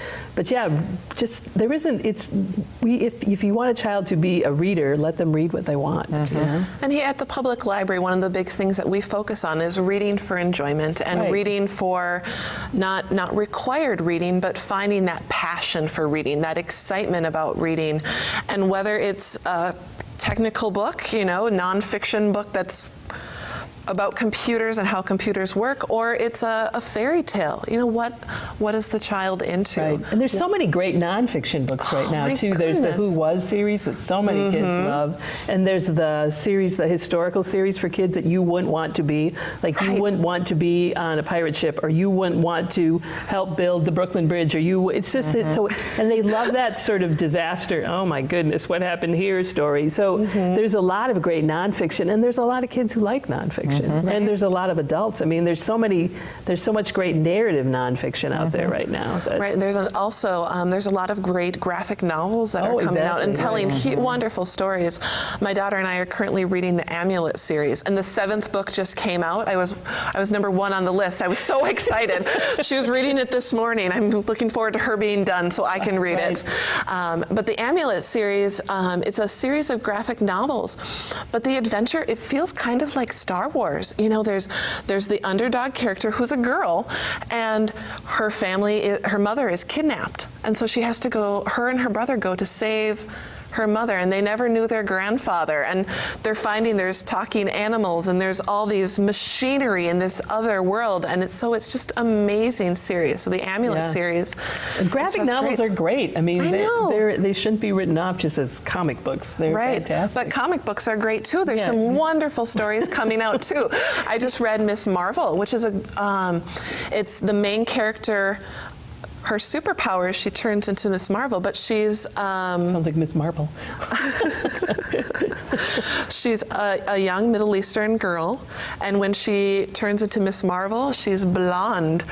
Speaker 2: yeah, just there isn't. If you want a child to be a reader, let them read what they want.
Speaker 3: And here at the public library, one of the big things that we focus on is reading for enjoyment and reading for not required reading, but finding that passion for reading, that excitement about reading, and whether it's a technical book, nonfiction book that's about computers and how computers work, or it's a fairy tale. What is the child into?
Speaker 2: Right. And there's so many great nonfiction books right now too. There's the Who Was series that so many kids love, and there's the historical series for kids that you wouldn't want to be. Like you wouldn't want to be on a pirate ship, or you wouldn't want to help build the Brooklyn Bridge, or it's just so. And they love that sort of disaster. Oh my goodness, what happened here? Story. So there's a lot of great nonfiction, and there's a lot of kids who like nonfiction. And there's a lot of adults. I mean, there's so much great narrative nonfiction out there right now.
Speaker 3: Right, and there's a lot of great graphic novels that are coming out and telling wonderful stories. My daughter and I are currently reading the Amulet series, and the 7th book just came out. I was number 1 on the list. I was so excited. She was reading it this morning. I'm looking forward to her being done so I can read it. But the Amulet series, it's a series of graphic novels, but the adventure, it feels kind of like Star Wars. There's the underdog character who's a girl, and her mother is kidnapped, and so her and her brother go to save her mother, and they never knew their grandfather, and they're finding there's talking animals, and there's all these machinery in this other world, and it's just amazing series. So the Amulet series.
Speaker 2: And graphic novels are great. I mean, they shouldn't be written off just as comic books. They're fantastic.
Speaker 3: But comic books are great too. There's some wonderful stories coming out too. I just read Miss Marvel, which is it's the main character her superpower is she turns into Miss Marvel, but she's...
Speaker 2: Sounds like Miss Marvel.
Speaker 3: She's a young Middle Eastern girl, and when she turns into Miss Marvel, she's blonde.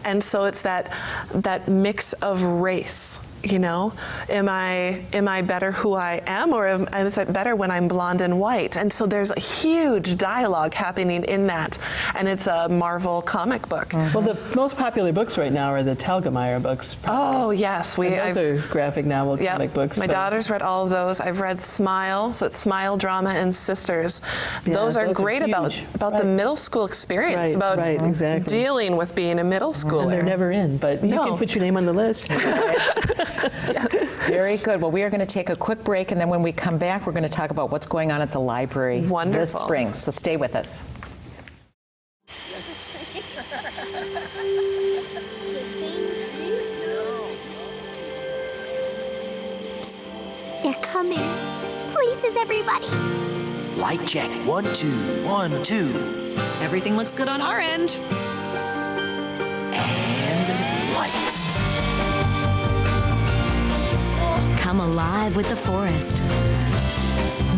Speaker 3: And so it's that mix of race. You know, am I better who I am, or is it better when I'm blonde and white? And so there's a huge dialogue happening in that, and it's a Marvel comic book.
Speaker 2: Well, the most popular books right now are the Telgemeier books.
Speaker 3: Oh yes,
Speaker 2: those are graphic novel comic books.
Speaker 3: My daughter's read all of those. I've read Smile, so it's Smile, Drama, and Sisters. Those are great about the middle school experience, about
Speaker 2: exactly.
Speaker 3: dealing with being a middle schooler.
Speaker 2: And they're never in, but you can put your name on the list.
Speaker 3: Yes.
Speaker 1: Very good. Well, we are going to take a quick break, and then when we come back, we're going to talk about what's going on at the library this spring. So stay with us.
Speaker 10: They're coming. Places, everybody.
Speaker 5: Light check. 1, 2, 1, 2.
Speaker 11: Everything looks good on our end.
Speaker 5: And lights.
Speaker 11: Come alive with the forest.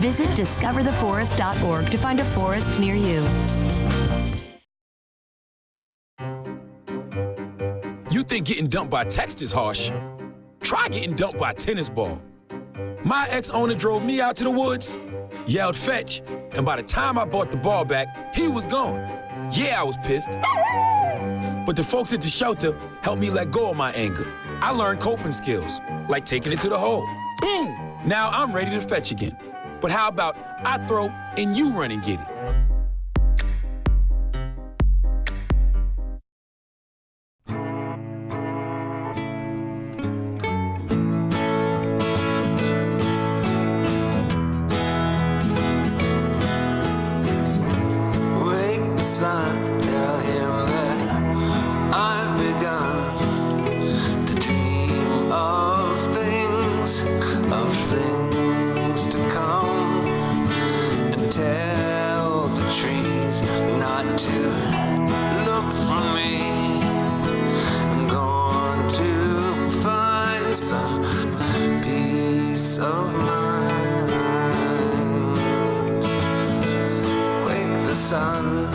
Speaker 11: Visit discovertheforest.org to find a forest near you.
Speaker 12: You think getting dumped by text is harsh? Try getting dumped by a tennis ball. My ex-owner drove me out to the woods, yelled fetch, and by the time I brought the ball back, he was gone. Yeah, I was pissed. But the folks at the shelter helped me let go of my anger. I learned coping skills, like taking it to the hole. Boom! Now I'm ready to fetch again. But how about I throw and you run and get it?
Speaker 13: Wake the sun, tell him that I've begun to dream of things to come, and tell the trees not to look for me. I'm going to find some peace of mind. Wake the sun,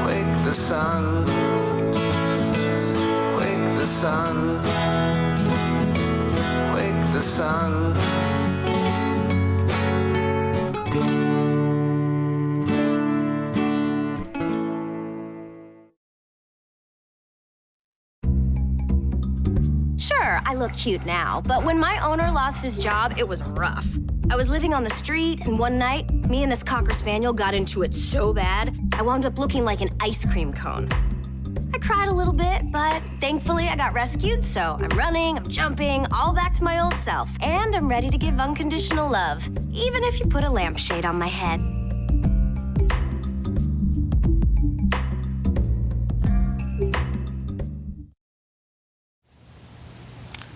Speaker 13: wake the sun, wake the sun, wake the sun.
Speaker 10: Sure, I look cute now, but when my owner lost his job, it was rough. I was living on the street, and one night, me and this Cocker Spaniel got into it so bad, I wound up looking like an ice cream cone. I cried a little bit, but thankfully I got rescued, so I'm running, I'm jumping, all back to my old self, and I'm ready to give unconditional love, even if you put a lampshade on my head.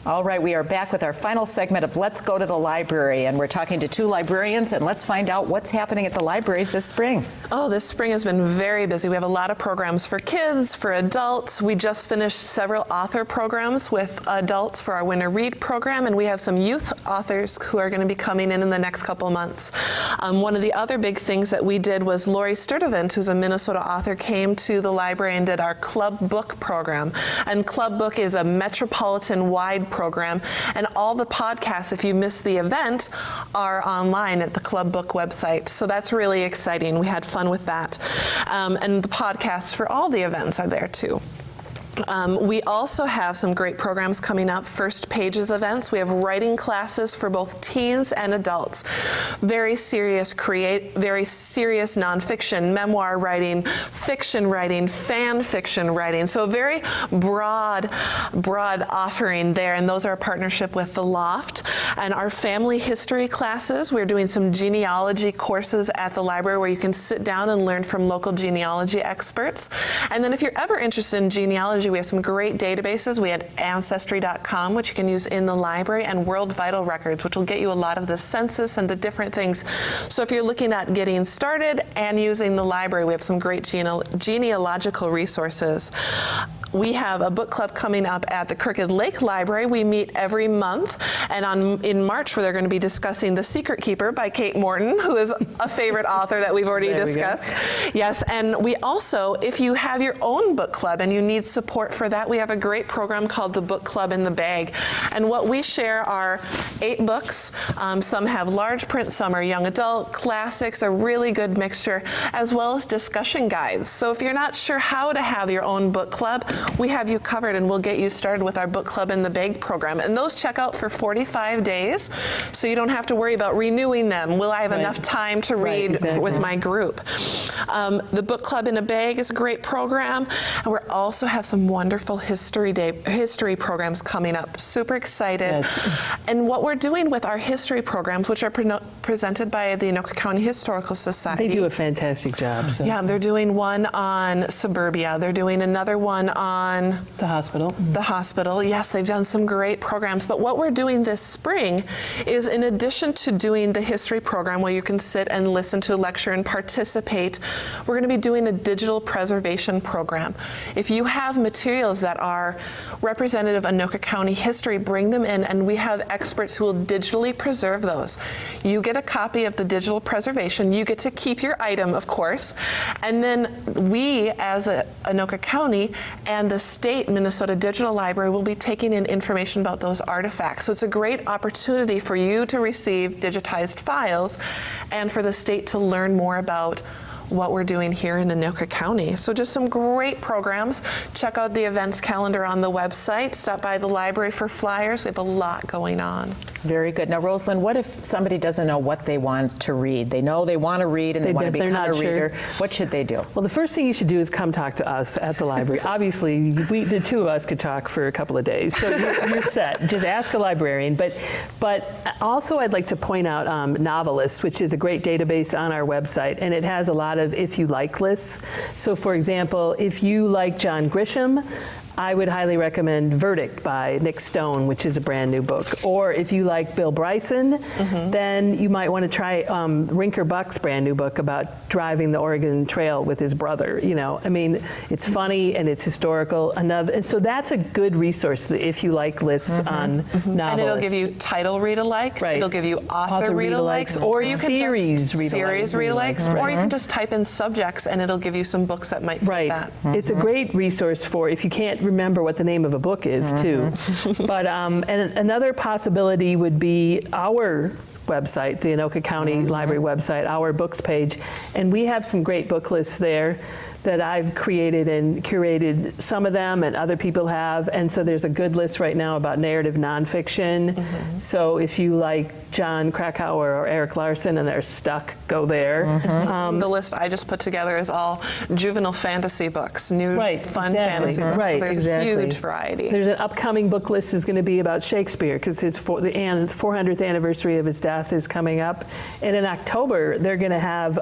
Speaker 1: All right, we are back with our final segment of Let's Go to the Library, and we're talking to two librarians, and let's find out what's happening at the libraries this spring.
Speaker 3: Oh, this spring has been very busy. We have a lot of programs for kids, for adults. We just finished several author programs with adults for our Winter Read program, and we have some youth authors who are going to be coming in the next couple of months. One of the other big things that we did was Lori Sturtevant, who's a Minnesota author, came to the library and did our Club Book program. And Club Book is a metropolitan-wide program, and all the podcasts, if you missed the event, are online at the Club Book website. So that's really exciting. We had fun with that. And the podcasts for all the events are there too. We also have some great programs coming up. First Pages events. We have writing classes for both teens and adults. Very serious nonfiction, memoir writing, fiction writing, fan fiction writing. So a very broad offering there, and those are a partnership with The Loft. And our family history classes, we're doing some genealogy courses at the library where you can sit down and learn from local genealogy experts. And then if you're ever interested in genealogy, we have some great databases. We had Ancestry.com, which you can use in the library, and World Vital Records, which will get you a lot of the census and the different things. So if you're looking at getting started and using the library, we have some great genealogical resources. We have a book club coming up at the Crooked Lake Library. We meet every month, and in March they're going to be discussing The Secret Keeper by Kate Morton, who is a favorite author that we've already discussed. Yes, and we also, if you have your own book club and you need support for that, we have a great program called the Book Club in the Bag. And what we share are 8 books. Some have large print, some are young adult, classics, a really good mixture, as well as discussion guides. So if you're not sure how to have your own book club, we have you covered, and we'll get you started with our Book Club in the Bag program. And those check out for 45 days, so you don't have to worry about renewing them. Will I have enough time to read with my group? The Book Club in a Bag is a great program, and we also have some wonderful history programs coming up. Super excited. And what we're doing with our history programs, which are presented by the Anoka County Historical Society.
Speaker 2: They do a fantastic job. So.
Speaker 3: Yeah, they're doing one on suburbia. They're doing another one on
Speaker 2: the hospital.
Speaker 3: The hospital, yes, they've done some great programs. But what we're doing this spring is, in addition to doing the history program where you can sit and listen to a lecture and participate, we're going to be doing a digital preservation program. If you have materials that are representative of Anoka County history, bring them in, and we have experts who will digitally preserve those. You get a copy of the digital preservation. You get to keep your item, of course, and then we, as Anoka County and the state Minnesota Digital Library, will be taking in information about those artifacts. So it's a great opportunity for you to receive digitized files and for the state to learn more about what we're doing here in Anoka County. So just some great programs. Check out the events calendar on the website. Stop by the library for flyers. We have a lot going on.
Speaker 1: Very good. Now, Rosalyn, what if somebody doesn't know what they want to read? They know they want to read and they want to become a reader. What should they do?
Speaker 2: Well, the first thing you should do is come talk to us at the library. Obviously, the two of us could talk for a couple of days, so you're set. Just ask a librarian. But also, I'd like to point out Novelists, which is a great database on our website, and it has a lot of if you like lists. So, for example, if you like John Grisham, I would highly recommend Verdict by Nick Stone, which is a brand new book. Or if you like Bill Bryson, then you might want to try Rinker Buck's brand new book about driving the Oregon Trail with his brother. You know, I mean, it's funny and it's historical. And so that's a good resource if you like lists on novels.
Speaker 3: And it'll give you title read-alikes. It'll give you author read-alikes. Or you can series read-alikes. Or you can just type in subjects and it'll give you some books that might fit that.
Speaker 2: It's a great resource for if you can't remember what the name of a book is too. But and another possibility would be our website, the Anoka County Library website, our books page, and we have some great book lists there that I've created and curated some of them, and other people have. And so there's a good list right now about narrative nonfiction. So if you like John Krakauer or Eric Larson and they're stuck, go there.
Speaker 3: The list I just put together is all juvenile fantasy books, new fun fantasy books. So there's a huge variety.
Speaker 2: There's an upcoming book list is going to be about Shakespeare, because the 400th anniversary of his death is coming up. And in October, they're going to have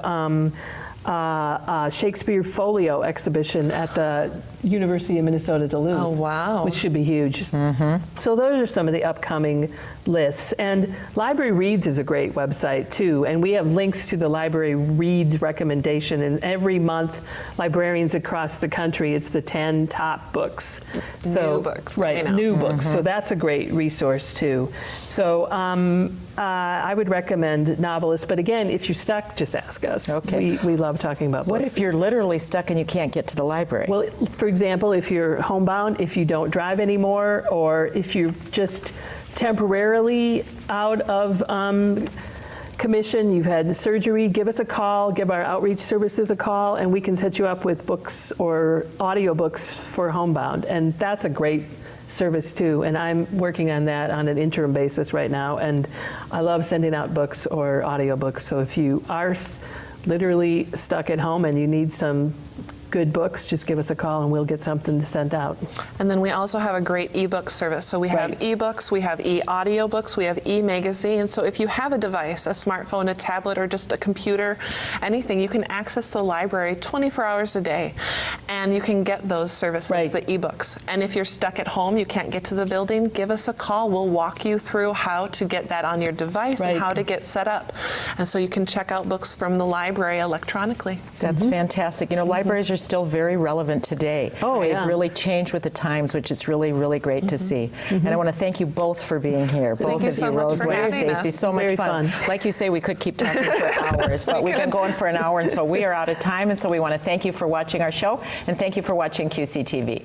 Speaker 2: Shakespeare Folio exhibition at the University of Minnesota Duluth.
Speaker 3: Oh, wow.
Speaker 2: Which should be huge. So those are some of the upcoming lists. And Library Reads is a great website too. And we have links to the Library Reads recommendation. And every month, librarians across the country, it's the 10 top books. So,
Speaker 3: new books.
Speaker 2: New books. So that's a great resource too. So I would recommend Novelists. But again, if you're stuck, just ask us.
Speaker 1: Okay.
Speaker 2: We love talking about books.
Speaker 1: What if you're literally stuck and you can't get to the library?
Speaker 2: Well, for example, if you're homebound, if you don't drive anymore, or if you're just temporarily out of commission, you've had surgery, give us a call, give our outreach services a call, and we can set you up with books or audiobooks for homebound. And that's a great service too, and I'm working on that on an interim basis right now, and I love sending out books or audiobooks. So if you are literally stuck at home and you need some good books, just give us a call and we'll get something to send out.
Speaker 3: And then we also have a great ebook service. So we have ebooks, we have e-audiobooks, we have e-magazines. So if you have a device, a smartphone, a tablet, or just a computer, anything, you can access the library 24 hours a day. And you can get those services, the ebooks. And if you're stuck at home, you can't get to the building, give us a call. We'll walk you through how to get that on your device and how to get set up. And so you can check out books from the library electronically.
Speaker 1: That's fantastic. You know, libraries are still very relevant today.
Speaker 2: Oh, yeah.
Speaker 1: They've really changed with the times, which it's really, really great to see. And I want to thank you both for being here. Both of you, Rosalyn and Stacey. So much fun. Like you say, we could keep talking for hours, but we've been going for an hour, and so we are out of time. And so we want to thank you for watching our show, and thank you for watching QCTV.